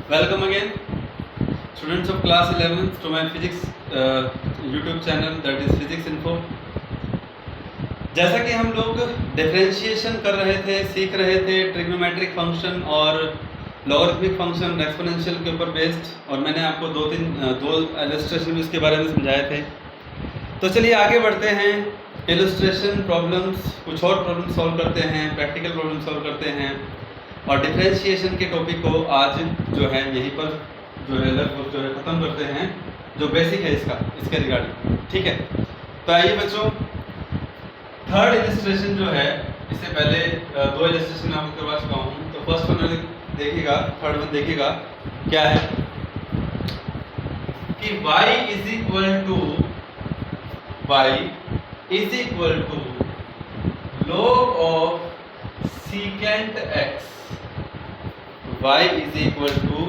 Welcome again, students of class 11th to my physics YouTube channel, that is Physics Info। जैसा कि हम लोग differentiation कर रहे थे, सीख रहे थे ट्रिग्नोमेट्रिक फंक्शन और लॉगरिथमिक फंक्शन एक्सपोनेंशियल के ऊपर बेस्ड, और मैंने आपको दो इलस्ट्रेशन भी उसके बारे में समझाए थे। तो चलिए आगे बढ़ते हैं, इलस्ट्रेशन प्रॉब्लम्स, कुछ और प्रॉब्लम सॉल्व करते हैं, प्रैक्टिकल प्रॉब्लम सॉल्व करते हैं, और डिफरेंशिएशन के टॉपिक को आज जो है यहीं पर जो है लगभग जो है ख़त्म करते हैं, जो बेसिक है इसके रिगार्डिंग। ठीक है, तो आइए बच्चों, थर्ड इलस्ट्रेशन जो है, इससे पहले दो इलस्ट्रेशन आपको करवा चुका हूँ, तो फर्स्ट वन देखिएगा, थर्ड वन देखिएगा। क्या है कि y is equal to log of secant x, y is equal to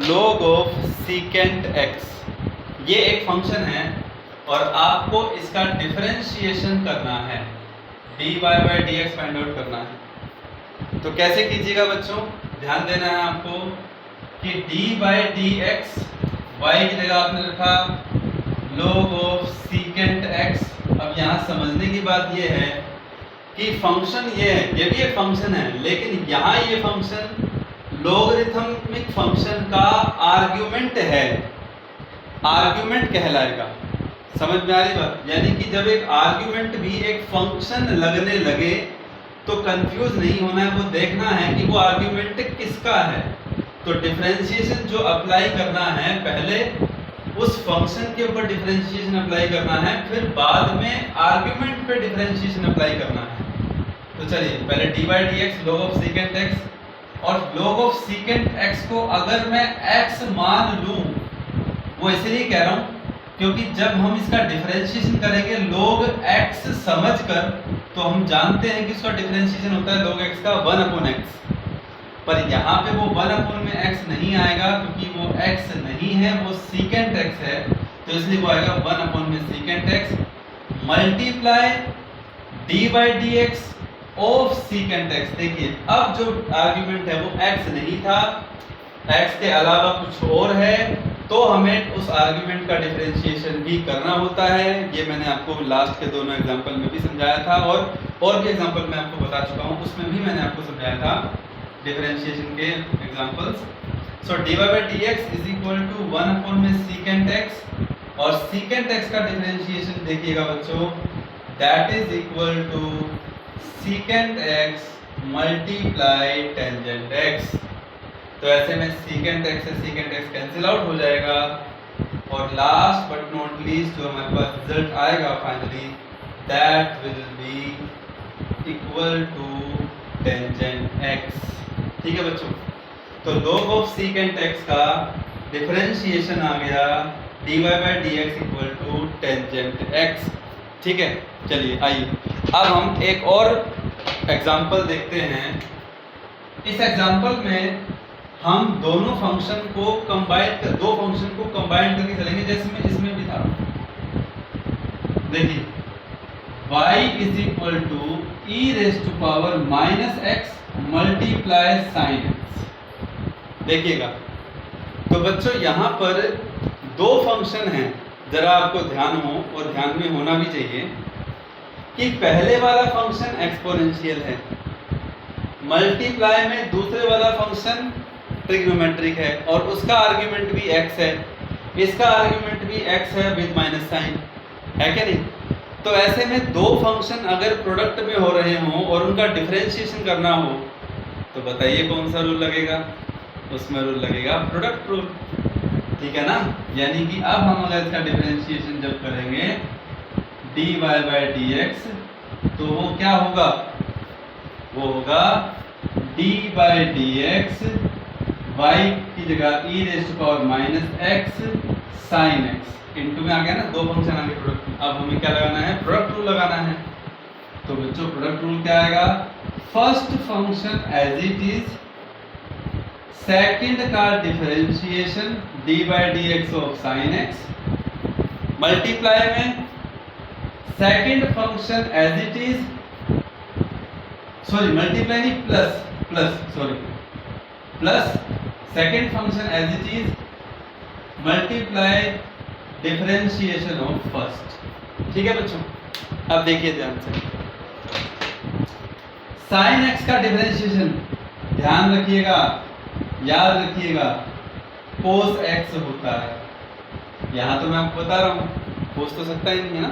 log of secant x। ये एक फंक्शन है और आपको इसका डिफरेंशिएशन करना है, dy by dx find out करना है। तो कैसे कीजिएगा बच्चों, ध्यान देना है आपको कि d by dx, y की जगह आपने रखा log ऑफ secant x। अब यहाँ समझने की बात ये है कि फंक्शन ये है, ये भी एक फंक्शन है, लेकिन यहाँ ये फंक्शन लॉगरिथमिक फंक्शन का आर्ग्यूमेंट है, आर्ग्यूमेंट कहलाएगा। समझ में आ रही बात? यानी कि जब एक आर्ग्यूमेंट भी एक फंक्शन लगने लगे तो कंफ्यूज नहीं होना है, वो देखना है कि वो आर्ग्यूमेंट किसका है। तो डिफरेंशिएशन जो अप्लाई करना है, पहले उस फंक्शन के ऊपर डिफरेंशिएशन अप्लाई करना है, फिर बाद में आर्ग्यूमेंट पे डिफरेंशिएशन अप्लाई करना है। तो चलिए पहले dy dx log of secant x, और log ऑफ secant x को अगर मैं x मान लूं, वो इसलिए कह रहा हूं क्योंकि जब हम इसका डिफरेंशिएशन करेंगे log x समझकर, तो हम जानते हैं कि इसका डिफरेंशिएशन होता है log x का 1/x, पर यहाँ पे वो 1 में x नहीं आएगा क्योंकि वो x नहीं है, वो secant x है, तो इसलिए वो आएगा 1 में secant x multiply dy by dx of secant x। देखिए अब जो आर्ग्यूमेंट है वो x नहीं था, x के अलावा कुछ और है, तो हमें उस आर्ग्यूमेंट का डिफरेंशिएशन भी करना होता है। ये मैंने आपको लास्ट के दोनों एग्जांपल में भी समझाया था, और भी एग्जांपल मैं आपको बता चुका हूँ, उसमें भी मैंने आपको समझाया था डिफरेंशिएशन के examples. So dy by dx is equal to 1 में secant x, और secant x का डिफरेंशिएशन देखिएगा बच्चों, that is equal to secant x multiply tangent x। तो ऐसे में secant x से secant x कैंसिल आउट हो जाएगा, और लास्ट बट नॉट लीस्ट जो हमारे पास रिजल्ट आएगा finally, that will be equal to tangent x। ठीक है बच्चों, तो log ऑफ secant x का डिफरेंशिएशन आ गया dy by dx equal to tangent x। ठीक है, चलिए आइए अब हम एक और एग्जाम्पल देखते हैं। इस एग्जाम्पल में हम दोनों फंक्शन को दो फंक्शन को कंबाइन करके चलेंगे, जैसे में इसमें भी था। देखिए y is equal to e raise to power minus x multiply sine x। देखिएगा, तो बच्चों यहाँ पर दो फंक्शन हैं, जरा आपको ध्यान हो और ध्यान में होना भी चाहिए कि पहले वाला फंक्शन एक्सपोनेंशियल है, मल्टीप्लाई में दूसरे वाला फंक्शन ट्रिग्नोमेट्रिक है, और उसका आर्ग्यूमेंट भी x है, इसका आर्ग्यूमेंट भी x है विद माइनस साइन, है क्या नहीं? तो ऐसे में दो फंक्शन अगर प्रोडक्ट में हो रहे हों और उनका डिफरेंशिएशन करना हो, तो बताइए कौन सा रूल लगेगा? उसमें रूल लगेगा प्रोडक्ट रूल। ठीक है ना? यानी कि अब हम अगर इसका डिफरेंशिएशन जब करेंगे dy by dx, तो वो क्या होगा? वो होगा dy by dx y की जगह e raise to power minus x sin x, into में आ गया ना, दो फंक्शन आ गए प्रोडक्ट में। अब हमें क्या लगाना है? प्रोडक्ट रूल लगाना है। तो बच्चों प्रोडक्ट रूल क्या आएगा? First function as it is, second का differentiation dy by dx of sin x, multiply में second function as it is, sorry multiply नहीं, plus plus second function as it is multiply differentiation of first. ठीक है बच्चों, अब देखिए ध्यान से, साइन एक्स का डिफरेंशिएशन ध्यान रखिएगा, याद रखिएगा, कोस एक्स होता है। यहां तो मैं आपको बता रहा हूं, कोस तो सकता ही नहीं है ना,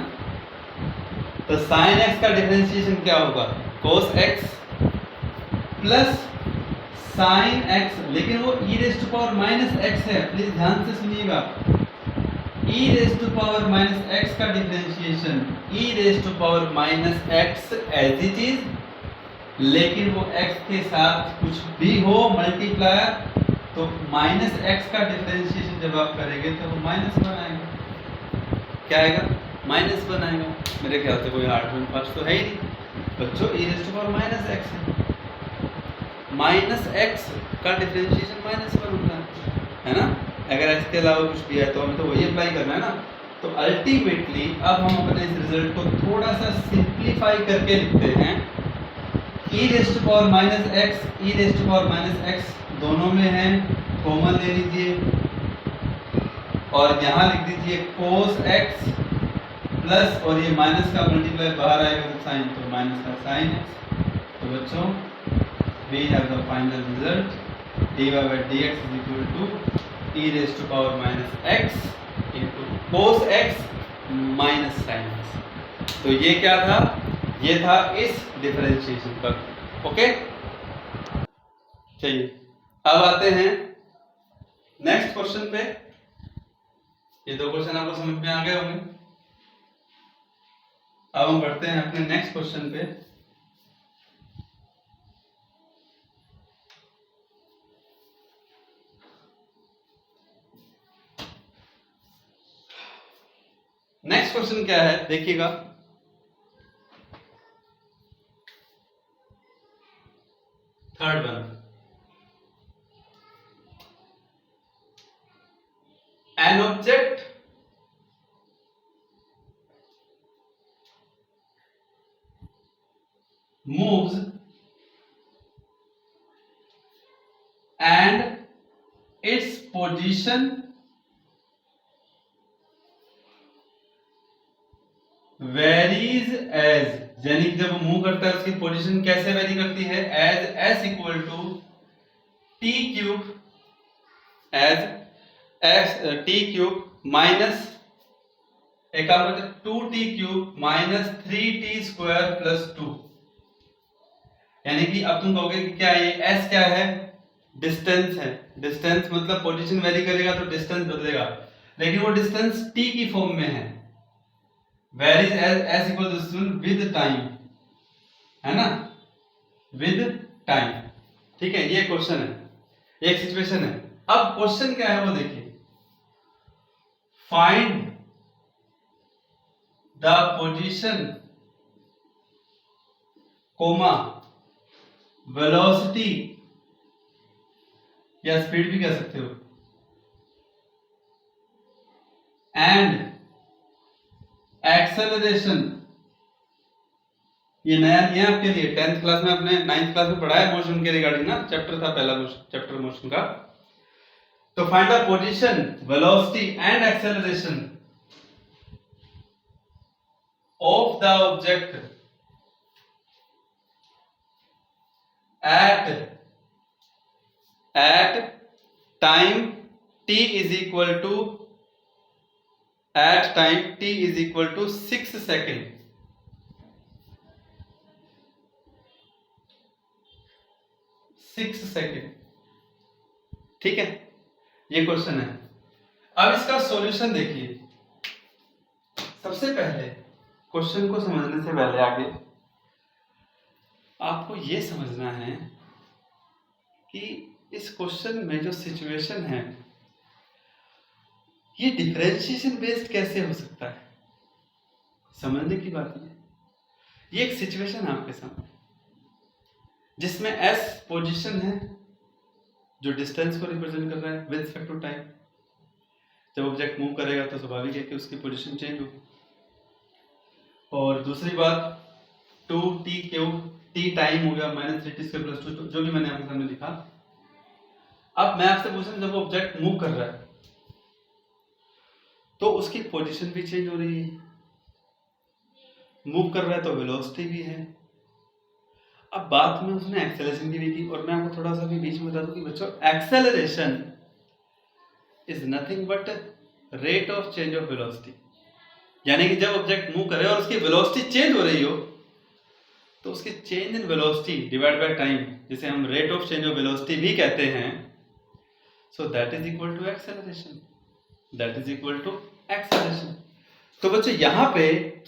तो साइन एक्स का डिफरेंशिएशन क्या होगा, cos x plus sine x, लेकिन वो e raise to power minus x है, प्लीज ध्यान से सुनिएगा। E raise to power minus x का differentiation e raise to power minus x as it is, लेकिन वो x के साथ कुछ भी हो मल्टीप्लायर, तो माइनस एक्स का डिफरेंशिएशन जब आप करेंगे तो वो -1 आएगा। क्या आएगा, -1 आएगा। मेरे ख्याल से कोई हार्ड में फर्स्ट तो है ही नहीं बच्चों, e raise to power minus x है, माइनस एक्स का डिफरेंशिएशन -1 होता है ना। अगर x के अलावा कुछ भी है तो हमें तो वही अप्लाई करना है ना। तो अल्टीमेटली अब हम अपने इस रिजल्ट को थोड़ा सा सिंप्लीफाई करके लिखते हैं, e raise to power minus x, e raise to power minus x दोनों में है, कॉमन ले लीजिए और यहाँ लिख दीजिए कोस एक्स प्लस, और ये माइनस का मल्टीप्लाई बाहर आएगा तो साइन, तो माइनस का साइन एक्स। तो बच्चों we have the final result dy by dx is equal to e raised to power minus x into cos x minus sin x। तो ये क्या था, ये था इस डिफरेंशिएशन पर। ओके, चलिए अब आते हैं नेक्स्ट क्वेश्चन पे। ये दो क्वेश्चन आपको समझ में आ गए होंगे। अब हम बढ़ते हैं अपने नेक्स्ट क्वेश्चन पे। नेक्स्ट क्वेश्चन क्या है देखिएगा, third one, an object moves and its position varies as, यानी कि जब मूव करता है उसकी पोजीशन कैसे वेरी करती है, as s equal to t cube, as s t cube minus एक काम करते 2t cube minus 3t square plus 2। यानी कि अब तुम कहोगे कि क्या है ये s क्या है, डिस्टेंस है। डिस्टेंस मतलब पोजीशन वेरी करेगा तो डिस्टेंस बदलेगा, लेकिन वो डिस्टेंस t की फॉर्म में है, varies as s equal to with time, है ना, विद टाइम। ठीक है, ये क्वेश्चन है, एक सिचुएशन है। अब क्वेश्चन क्या है वो देखिए, find the position comma velocity, या स्पीड भी कह सकते हो, एंड एक्सेलरेशन। ये नया नहीं है आपके लिए, 10th क्लास में आपने 9th क्लास में पढ़ा है मोशन के रिगार्डिंग ना, चैप्टर था पहला चैप्टर मोशन का। तो find the position, velocity and acceleration of the object at time t is equal to, at time t is equal to 6 second. 6 second, ठीक है, ये क्वेश्चन है। अब इसका सॉल्यूशन देखिए। सबसे पहले क्वेश्चन को समझने से पहले आगे आपको ये समझना है कि इस क्वेश्चन में जो सिचुएशन है ये डिफरेंशिएशन बेस्ड कैसे हो सकता है, समझने की बात है। ये एक सिचुएशन है आपके सामने जिसमें s पोजीशन है जो डिस्टेंस को रिप्रेजेंट कर रहा है विद रिस्पेक्ट टू टाइम। जब ऑब्जेक्ट मूव करेगा तो स्वाभाविक है कि उसकी पोजीशन चेंज होगी। और दूसरी बात 2t क्यूब, t टाइम हो गया माइनस 3t स्क्वायर प्लस 2, जो भी मैंने आपके सामने लिखा। अब मैं आपसे पूछूं, जब ऑब्जेक्ट मूव कर रहा है तो उसकी पोजीशन भी चेंज हो रही है, मूव कर रहा है तो वेलोसिटी भी है। अब बात में उसने एक्सेलरेशन की भी की, और मैं आपको थोड़ा सा भी बीच में बता दूं कि बच्चों acceleration is nothing but rate of change of velocity. यानी कि जब ऑब्जेक्ट मूव करे और उसकी वेलोसिटी चेंज हो रही हो तो उसकी change in velocity divide by time, जिसे हम rate of change of velocity भी कहते हैं, so that is equal to acceleration, that is equal to acceleration. तो बच्चों यहाँ पे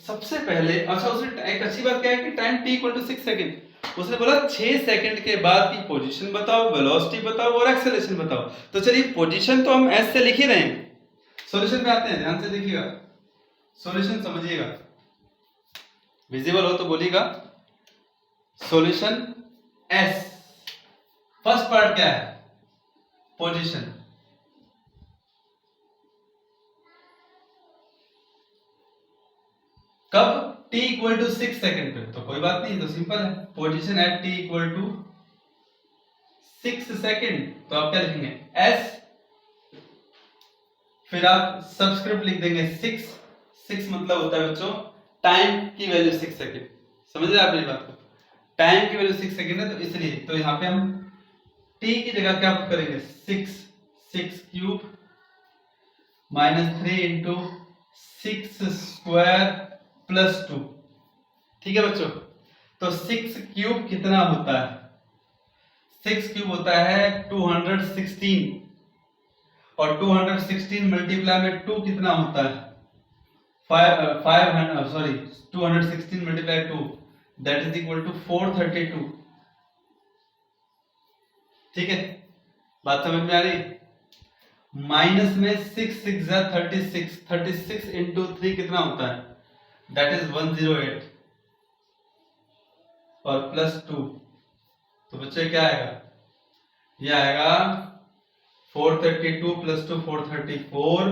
सबसे पहले, अच्छा उसने एक अच्छी बात क्या है कि time t equal to 6 second, उसने बोला 6 सेकंड के बाद की पोजीशन बताओ, वेलोसिटी बताओ और एक्सेलरेशन बताओ। तो चलिए पोजीशन तो हम s से लिख ही रहे हैं, सॉल्यूशन पे आते हैं, ध्यान से देखिएगा, सॉल्यूशन समझिएगा, विजिबल हो तो बोलिएगा। सॉल्यूशन s, फर्स्ट पार्ट क्या है, पोजीशन, कब, t इक्वल टू 6 सेकेंड पे, तो कोई बात नहीं, तो सिंपल है, position at t equal to 6 second, तो आप क्या लिखेंगे s, फिर आप सबस्क्रिप्ट लिख देंगे 6, 6 मतलब होता है बच्चों टाइम की वैल्यू 6 सेकेंड, समझ रहे आप मेरी बात को, टाइम की वैल्यू 6 सेकेंड है, तो इसलिए तो यहाँ पे हम t की जगह क्या करेंगे 6, 6 cube minus 3 into 6 square plus 2, ठीक है बच्चों। तो 6 क्यूब कितना होता है, 6 क्यूब होता है 216, और 216 मल्टीप्लाई में 2 कितना होता है 500, sorry 216 multiply 2, that is equal to 432, ठीक है, बात समझ में आ रही। माइनस में 6 6 जा 36, 36 इंटू 3 कितना होता है, दैट इज 108, और प्लस 2, तो बच्चे क्या आएगा, ये आएगा 432 प्लस 2 434,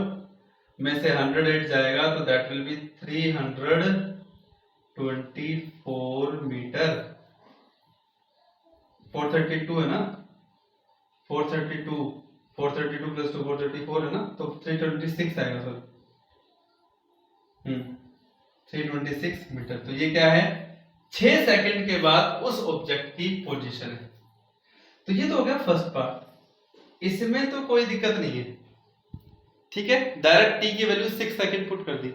में से 108 जाएगा तो दैट विल बी 324 मीटर, 432 है ना, 432 प्लस 2 434 है ना, तो 326 आएगा, सर 326 मीटर। तो ये क्या है, 6 सेकंड के बाद उस ऑब्जेक्ट की पोजीशन है। तो ये तो हो गया फर्स्ट पार्ट, इसमें तो कोई दिक्कत नहीं है, ठीक है, डायरेक्ट t की वैल्यू 6 सेकंड पुट कर दी।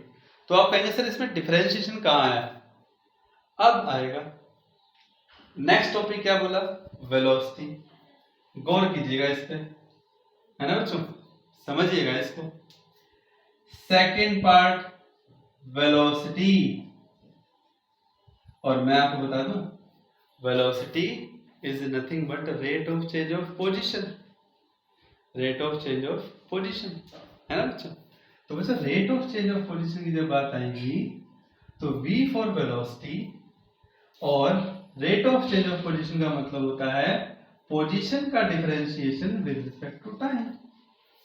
तो आप कहेंगे सर इसमें डिफरेंशिएशन कहाँ आया, अब आएगा नेक्स्ट टॉपिक, क्या बोला, वेलोसिटी, गौर कीजिएगा इस पे, है ना बच्चों, समझिएगा इसको। सेकंड पार्ट वेलोसिटी, और मैं आपको बता दूं velocity is nothing but rate of change of position, rate of change of position, है ना बच्चों। तो बच्चों rate of change of position की जब बात आएगी तो v फॉर वेलोसिटी, और rate of change of position का मतलब होता है पोजीशन का differentiation with respect to time,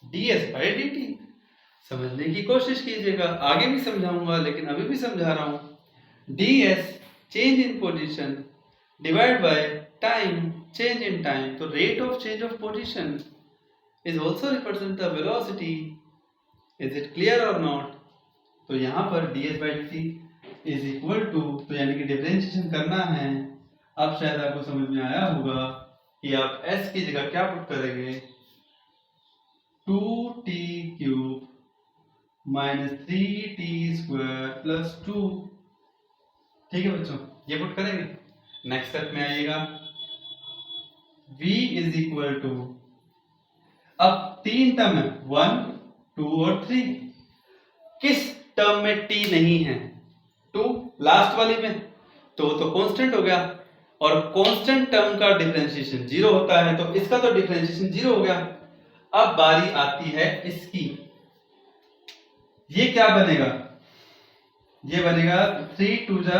ds by dt। समझने की कोशिश कीजिएगा, आगे भी समझाऊंगा लेकिन अभी भी समझा रहा हूं, ds change in position divide by time, change in time, तो rate of change of position is also represent the velocity, is it clear or not। तो यहाँ पर ds by dt is equal to, तो यानी कि differentiation करना है, अब शायद आपको समझ में आया होगा कि आप s की जगह क्या पुट करेंगे 2t cube minus 3t square plus 2, ठीक है बच्चों, ये पुट करेंगे। नेक्स्ट स्टेप में आइएगा, v इज इक्वल टू, अब 3 टर्म है 1 2 और 3, किस टर्म में t नहीं है, 2 लास्ट वाली में, तो कांस्टेंट हो गया, और कांस्टेंट टर्म का डिफरेंशिएशन 0 होता है, तो इसका तो डिफरेंशिएशन 0 हो गया। अब बारी आती है इसकी, ये क्या बनेगा, ये बनेगा 3 2 जा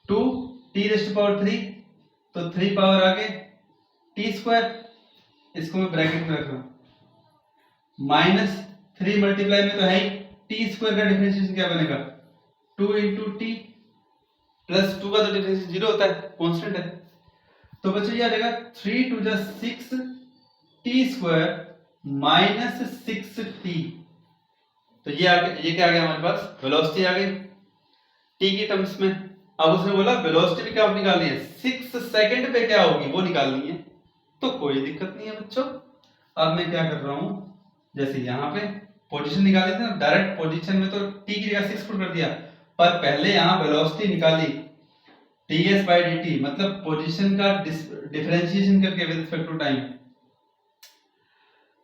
2 t रेज़ टू पावर 3, तो 3 पावर आगे t स्क्वायर, इसको मैं ब्रैकेट में रख रहा हूं, माइनस 3 मल्टीप्लाई में तो है ही, टी स्क्वायर का डिफरेंशिएशन क्या बनेगा 2 इंटू टी, प्लस 2 का तो डिफरेंशिएशन 0 होता है, कांस्टेंट है, तो बच्चों ये आ जाएगा 3 2 जा 6 टी स्क्वायर माइनस 6t। तो ये क्या आ गया हमारे पास, वेलोसिटी आ गई टी की टर्म्स में। अब उसने बोला वेलोसिटी भी क्या निकालनी है, 6 सेकंड पे क्या होगी वो निकालनी है। तो कोई दिक्कत नहीं है बच्चों। अब मैं क्या कर रहा हूं, जैसे यहाँ पे पोजीशन निकाली थी ना, डायरेक्ट पोजीशन में तो टी की जगह 6 पुट कर दिया, पर पहले यहाँ वेलोसिटी निकाली ds बाई dt, मतलब पोजीशन का डिफरेंशिएशन करके विद रिस्पेक्ट टू टाइम।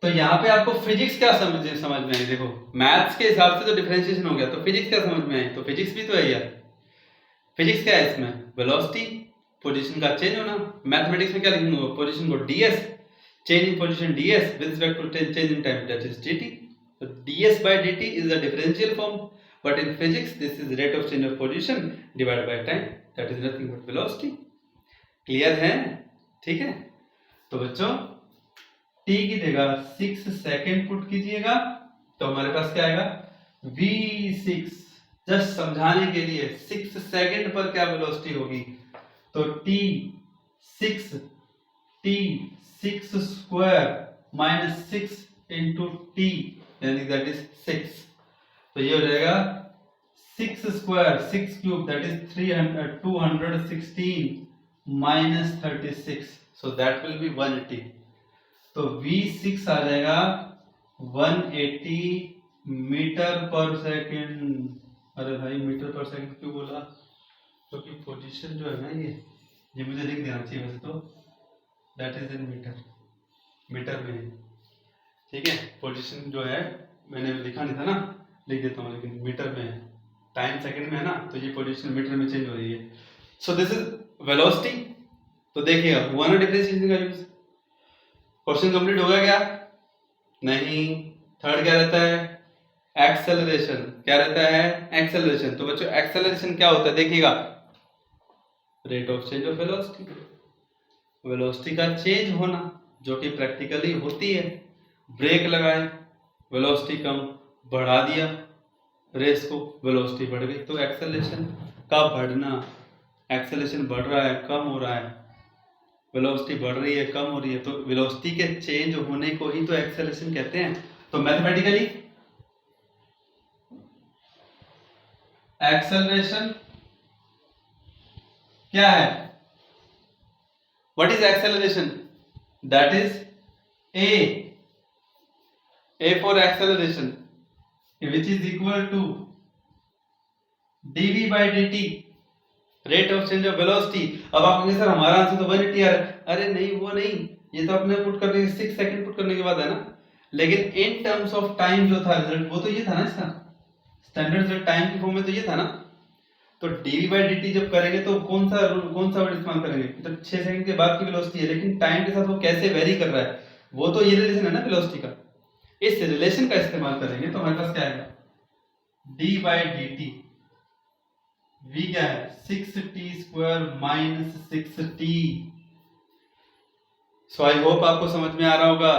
तो यहाँ पे आपको फिजिक्स क्या समझ में आई, देखो मैथ्स के हिसाब से तो डिफरेंशिएशन हो गया, तो फिजिक्स क्या समझ में आई, तो फिजिक्स भी तो है यार। फिजिक्स क्या है इसमें, वेलोसिटी पोजीशन का चेंज होना। मैथमेटिक्स में क्या लिखेंगे, पोजीशन को ds, change in position ds with respect to change in time, that is dt. So ds by dt is a differential form, but in physics this is rate of change of position divided by time, that is nothing but velocity. Clear है, ठीक है। तो बच्चों t की जगह 6 second put कीजिएगा, तो हमारे पास क्या आएगा v6। जस्ट समझाने के लिए 6 सेकेंड पर क्या वेलोसिटी होगी, तो t6 square minus 6 into T, यानी दैट इज 6। तो ये हो जाएगा 6 square 6 cube that is 216 minus 36, so that will B 180। तो v6 आ जाएगा 180 मीटर पर सेकेंड। अरे भाई मीटर पर सेकेंड क्यों बोला, क्योंकि पोजीशन जो है ना ये मुझे लिख देना चाहिए वैसे तो, दैट इज इन मीटर में है, ठीक है। पोजीशन जो है मैंने लिखा नहीं था ना, लिख देता हूँ, लेकिन मीटर में है, टाइम सेकंड में है ना, तो ये पोजीशन मीटर में चेंज हो रही है। So this is velocity. तो देखिएगा हुआ ना डिफरेंशिएशन का यूज। क्वेश्चन कंप्लीट हो गया क्या, नहीं। थर्ड क्या रहता है, एक्सेलरेशन। क्या रहता है, एक्सेलरेशन। तो बच्चों एक्सेलरेशन क्या होता है, देखिएगा rate of change of velocity, velocity का चेंज होना, जो कि प्रैक्टिकली होती है। ब्रेक लगाए, वेलोसिटी कम, बढ़ा दिया रेस को, वेलोसिटी बढ़ गई। तो एक्सेलरेशन का बढ़ना, एक्सेलरेशन बढ़ रहा है कम हो रहा है, वेलोसिटी बढ़ रही है कम हो रही है, तो वेलोसिटी के चेंज होने को ही तो एक्सेलरेशन कहते हैं। तो मैथमेटिकली एक्सेलरेशन क्या है, what is acceleration, that is a for acceleration which is equal to dv by dt, rate of change of velocity. अब आप कहेंगे सर हमारा आंसर तो 180 आ रहा है, अरे नहीं वो नहीं, ये तो अपने पुट करने के 6 सेकंड पुट करने के बाद है ना, लेकिन इन टर्म्स ऑफ टाइम जो था रिजल्ट वो तो ये था ना, इसका स्टैंडर्ड रिजल्ट टाइम की फॉर्म में तो ये था ना। तो dv by dt जब करेंगे तो कौन सा वर्ड इस्तेमाल करेंगे, तो 6 सेकंड के बाद की वेलोसिटी है, लेकिन टाइम के साथ वो कैसे वेरी कर रहा है, वो तो ये रिलेशन है ना वेलोसिटी का, इस रिलेशन का इस्तेमाल करेंगे। तो हमारे पास क्या आएगा, d by dt, v क्या है 6t square minus 6t। So I hope आपको समझ में आ रहा होगा।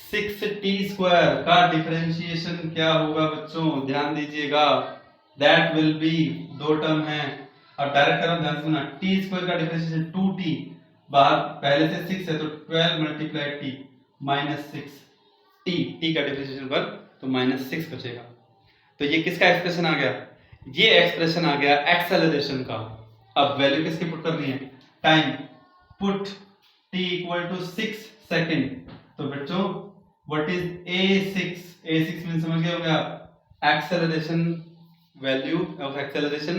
6t स्क्वायर का डिफरेंशिएशन क्या होगा बच्चों, ध्यान दीजिएगा, दैट विल बी, दो टर्म है और डायरेक्ट टर्म ध्यान से सुनना, t स्क्वायर का डिफरेंशिएशन 2t, बाहर पहले से 6 है तो 12 मल्टीप्लाई t माइनस 6 t का डिफरेंशिएशन पर, तो माइनस 6 बचेगा। तो ये किसका एक्सप्रेशन आ गया, ये एक्सप्रेशन आ गया एक्सेलरेशन का। अब वैल्यू किसकी पुट करनी है, time, put t equal to 6 second. तो बच्चों व्हाट इज a6 मीन समझ गए होंगे आप, acceleration, value of acceleration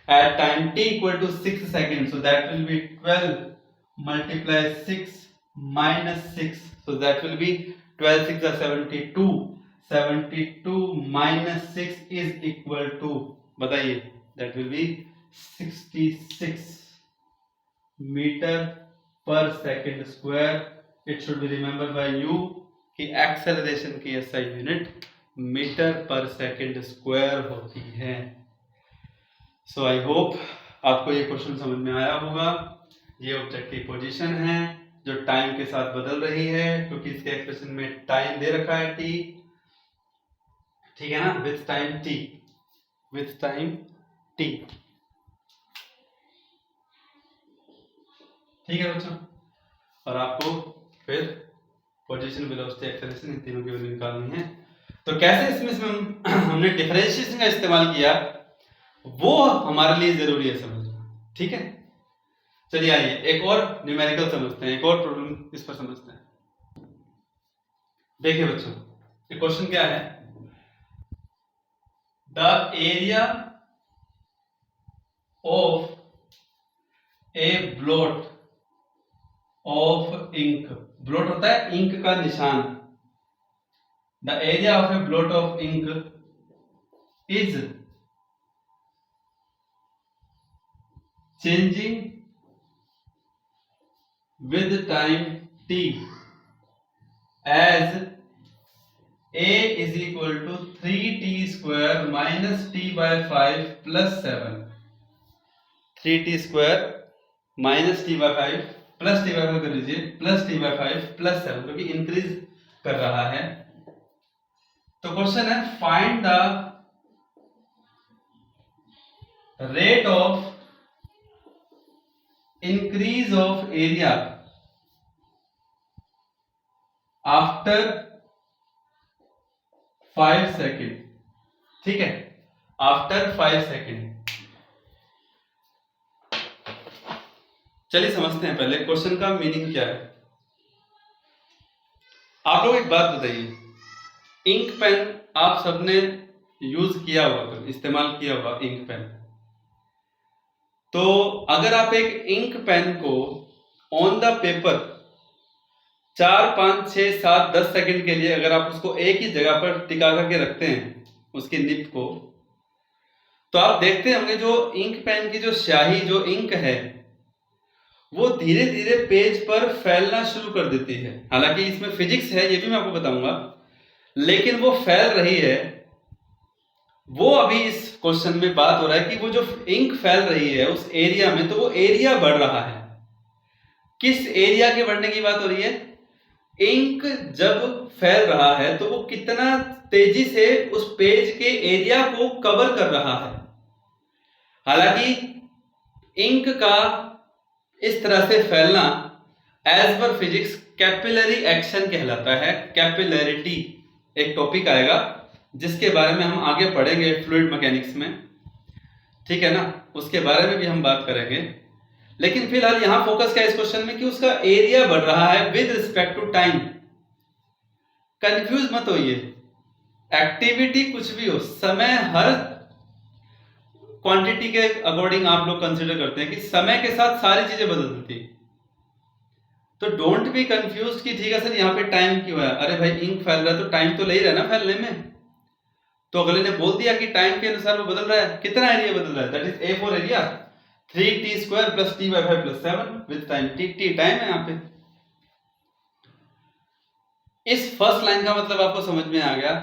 at time t equal to 6 seconds, so that will be 12 multiply 6 minus 6, so that will be 12 6 are 72, 72 minus 6 is equal to, बताइए, that will be 66 meter per second square. It should be remembered by you कि acceleration की SI unit metre पर second square होती है। सो I hope आपको ये question समझ में आया होगा। ये ऑब्जेक्ट की पोजीशन है जो टाइम के साथ बदल रही है, क्योंकि इसके एक्सप्रेशन में टाइम दे रखा है t, ठीक है ना, with time t, with time t, ठीक है बच्चों। और आपको फिर पोजीशन, वेलोसिटी, एक्सेलरेशन, इन तीनों की वैल्यू निकालनी है। तो कैसे इसमें हमने डिफरेंशिएशन का इस्तेमाल किया वो हमारे लिए जरूरी है समझना, ठीक है। चलिए आइए एक और न्यूमेरिकल समझते हैं, एक और प्रॉब्लम इस पर समझते हैं। देखिए बच्चों, ये क्वेश्चन क्या है, the area of a blot of ink, blot होता है इंक का निशान, the area of a blot of ink is changing with time t as a is equal to 3t square minus t by 5 plus 7, 3t square minus t by 5 plus t by 5 कर लीजिए plus t by 5 plus 7, क्योंकि increase कर रहा है। तो question है find the rate of increase of area after 5 second, ठीक है, आफ्टर 5 सेकेंड। चलिए समझते हैं पहले क्वेश्चन का मीनिंग क्या है। आप लोग एक बात बताइए, इंक पेन आप सबने यूज किया होगा, इस्तेमाल किया होगा इंक पेन। तो अगर आप एक इंक पेन को ऑन द पेपर 4, 5, 6, 7, 10 सेकंड के लिए अगर आप उसको एक ही जगह पर टिका करके रखते हैं उसकी निब को, तो आप देखते होंगे जो इंक पेन की जो स्याही, जो इंक है, वो धीरे धीरे पेज पर फैलना शुरू कर देती है। हालांकि इसमें फिजिक्स है, ये भी मैं आपको बताऊंगा, लेकिन वो फैल रही है। वो अभी इस क्वेश्चन में बात हो रहा है कि वो जो इंक फैल रही है उस एरिया में, तो वो एरिया बढ़ रहा है। किस एरिया के बढ़ने की बात हो रही है? इंक जब फैल रहा है तो वो कितना तेजी से उस पेज के एरिया को कवर कर रहा है। हालांकि इंक का इस तरह से फैलना as per physics capillary action कहलाता है। कैपिलरिटी एक टॉपिक आएगा जिसके बारे में हम आगे पढ़ेंगे फ्लूइड मैकेनिक्स में, ठीक है ना, उसके बारे में भी हम बात करेंगे। लेकिन फिलहाल यहां फोकस क्या है इस क्वेश्चन में कि उसका एरिया बढ़ रहा है with respect to time. Confuse मत होइए, एक्टिविटी कुछ भी हो, समय हर क्वांटिटी के अकॉर्डिंग आप लोग कंसीडर करते हैं कि समय के साथ सारी चीजें बदलती। तो डोंट बी कंफ्यूज कि ठीक है सर यहाँ पे टाइम क्यों है। अरे भाई इंक फैल रहा है तो टाइम तो ले ही रहा है ना फैलने में। तो अगले ने बोल दिया कि टाइम के अनुसार वो बदल रहा है। कितना एरिया बदल रहा है? That is a for area 3t square plus t by 5 plus 7 with time. t time है यहाँ पे। इस फर्स्ट लाइन का मतलब आपको समझ में आ गया।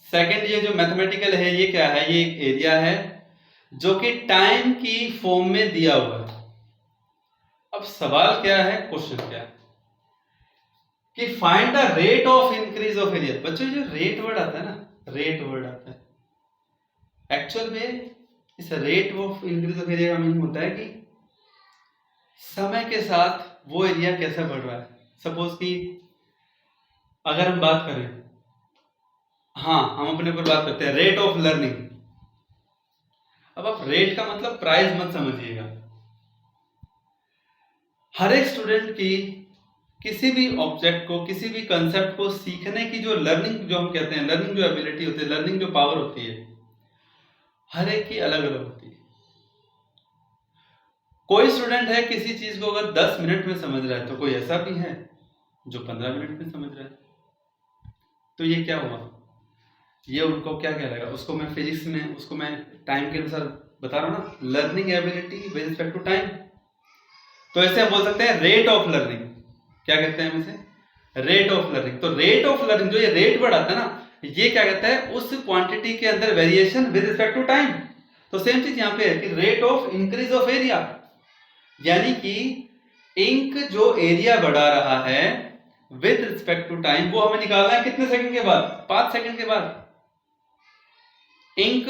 सेकंड, ये जो मैथमेटिकल है ये क्या है? ये एक एरिया है जो कि टाइम की फॉर्म में दिया हुआ है। अब सवाल क्या है, क्वेश्चन क्या है कि find the rate of increase of area. बच्चों जो रेट वर्ड आता है ना, रेट वर्ड आता है, एक्चुअल में इस rate of increase of area का मीनिंग होता है कि समय के साथ वो एरिया कैसा बढ़ रहा है। सपोज कि अगर हम बात करें, हाँ हम अपने ऊपर बात करते हैं रेट ऑफ लर्निंग। अब आप रेट का मतलब प्राइस मत समझिएगा। हर एक स्टूडेंट की किसी भी ऑब्जेक्ट को, किसी भी कंसेप्ट को सीखने की जो लर्निंग, जो हम कहते हैं लर्निंग जो एबिलिटी होती है, लर्निंग जो पावर होती है, हर एक की अलग अलग होती है। कोई स्टूडेंट है किसी चीज को अगर 10 मिनट में समझ रहा है, तो कोई ऐसा भी है जो 15 मिनट में समझ रहा है। तो ये क्या हुआ? ये उनको क्या कहलाएगा? उसको मैं फिजिक्स में, उसको मैं टाइम के अनुसार बता रहा हूं ना, learning ability with respect to time. तो ऐसे हम बोल सकते हैं रेट ऑफ लर्निंग। क्या कहते हैं हम इसे? Rate of learning. तो रेट ऑफ लर्निंग, जो ये रेट वर्ड आता है ना, ये क्या कहता है? उस क्वांटिटी के अंदर variation with respect to time. तो सेम चीज यहां पे है कि rate of increase of area, यानी कि इंक जो एरिया बढ़ा रहा है विद रिस्पेक्ट टू टाइम, वो हमें निकालना है कितने सेकंड के बाद? 5 सेकंड के बाद। इंक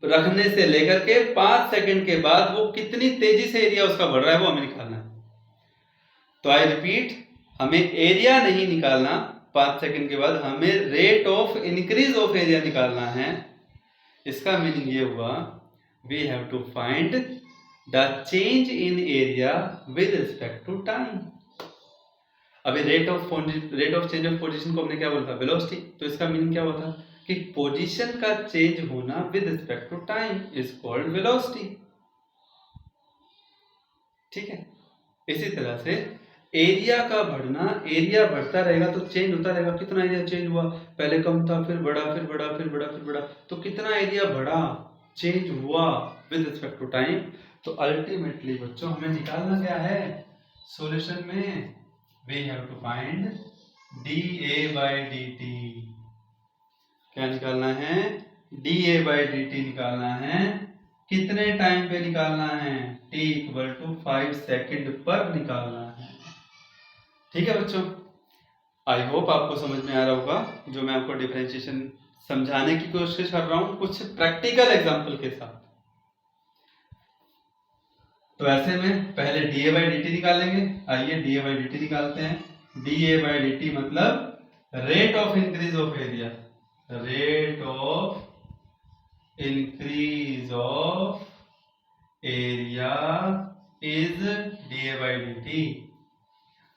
रखने से लेकर के 5 सेकंड के बाद वो कितनी तेजी से एरिया उसका बढ़ रहा है, वो हमें निकालना है। तो आई रिपीट, हमें एरिया नहीं निकालना, 5 सेकंड के बाद हमें rate of increase of area निकालना है। इसका मीनिंग ये हुआ we have to find the change in area with respect to time. अभी rate of change of position को हमने क्या बोला था, वेलोसिटी। तो इसका मीनिंग क्या होता कि पोजीशन का चेंज होना with respect to time is called velocity. ठीक है, इसी तरह से एरिया का बढ़ना, एरिया बढ़ता रहेगा तो चेंज होता रहेगा। कितना एरिया चेंज हुआ, पहले कम था, फिर बड़ा, फिर बड़ा, फिर बड़ा, फिर बड़ा, तो कितना एरिया बढ़ा, चेंज हुआ विद रिस्पेक्ट टू टाइम। तो अल्टीमेटली बच्चों हमें निकालना क्या है, सॉल्यूशन में we have to find dA/dt। क्या निकालना है, dA/dt निकालना है। कितने टाइम पे निकालना है, t = 5 सेकंड पर निकालना है। ठीक है बच्चों, आई होप आपको समझ में आ रहा होगा जो मैं आपको डिफरेंशिएशन समझाने की कोशिश कर रहा हूं कुछ प्रैक्टिकल एग्जांपल के साथ। तो ऐसे में पहले dA/dt निकालेंगे। आइए dA/dt निकालते हैं। dA/dt मतलब rate of increase of area, rate of increase of area is dA/dt।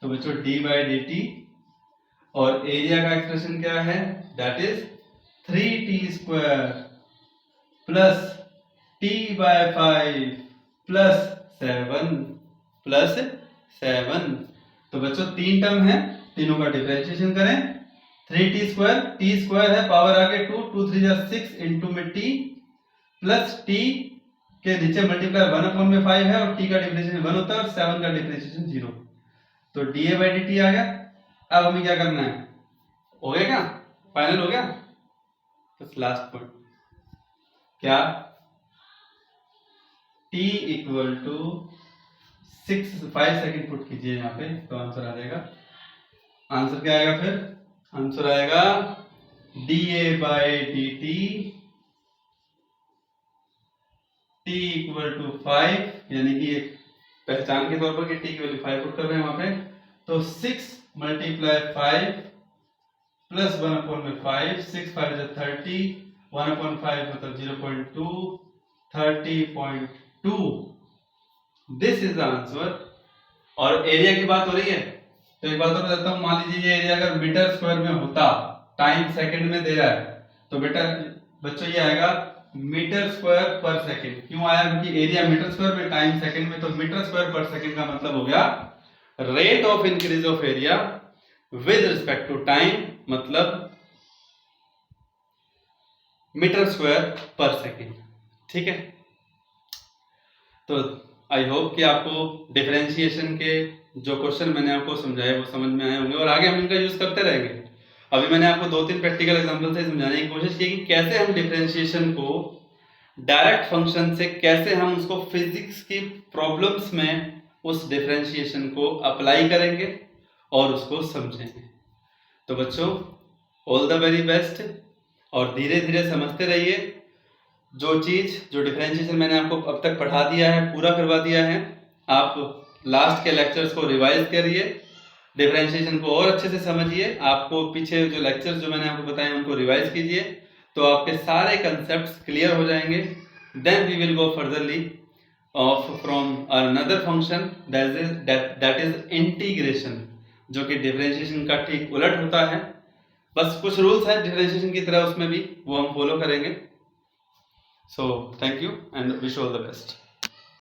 तो बच्चों d/dt और एरिया का एक्सप्रेशन क्या है, that is 3t² plus t/5 plus 7 तो बच्चों तीन टर्म है, तीनों का डिफरेंशिएशन करें। 3t² t² है, पावर आगे 2, 2 3 जा 6 इंटू में t प्लस t के नीचे मल्टीप्लाई 1/5 है और t का डिफरेंशिएशन 1 होता है और 7 का डिफरेंशिएशन 0। तो dA/dt आ गया। अब हमें क्या करना है, हो गया क्या, फाइनल हो गया। बस लास्ट पॉइंट क्या, t = 5 सेकंड पुट कीजिए यहाँ पे तो आंसर आ जाएगा। आंसर क्या आएगा, फिर आंसर आएगा dA/dt t = 5, यानी कि एक पहचान के तौर पर कि t की वैल्यू 5 पुट कर रहे हैं वहां पे। तो 6 × 5 प्लस 1/5, 6 5 = 30, 1/5 मतलब 0.2, 30.2। This is the answer. और एरिया की बात हो रही है तो एक बात और बताता हूं, मान लीजिए ये एरिया अगर मीटर स्क्वायर में होता, टाइम सेकंड में दे रहा है, तो बेटा बच्चों ये आएगा मीटर स्क्वायर पर सेकंड। क्यों आया, क्योंकि एरिया मीटर स्क्वायर में, टाइम सेकंड में, तो मीटर स्क्वायर पर सेकंड का मतलब हो गया rate of increase of area with respect to time, मतलब मीटर स्क्वायर पर सेकंड। ठीक है, तो आई होप कि आपको डिफरेंशिएशन के जो क्वेश्चन मैंने आपको समझाए वो समझ में आए होंगे और आगे हम इनका यूज करते रहेंगे। अभी मैंने आपको 2-3 प्रैक्टिकल एग्जांपल से समझाने की कोशिश की कि कैसे हम डिफरेंशिएशन को डायरेक्ट फंक्शन से, कैसे हम उसको फिजिक्स की प्रॉब्लम्स में उस डिफरेंशिएशन को अप्लाई करेंगे और उसको समझेंगे। तो बच्चों ऑल द वेरी बेस्ट, और धीरे धीरे समझते रहिए। जो डिफरेंशिएशन मैंने आपको अब तक पढ़ा दिया है, पूरा करवा दिया है, आप लास्ट के लेक्चर्स को रिवाइज करिए, डिफरेंशिएशन को और अच्छे से समझिए। आपको पीछे जो लेक्चर्स जो मैंने आपको बताए उनको रिवाइज कीजिए, तो आपके सारे कंसेप्ट्स क्लियर हो जाएंगे। Then we will go furtherly from another function that is integration, जो कि डिफरेंशिएशन का ठीक उलट होता है। बस कुछ रूल्स हैं डिफरेंशिएशन की तरह उसमें भी, वो हम फॉलो करेंगे। So thank you and wish all the best.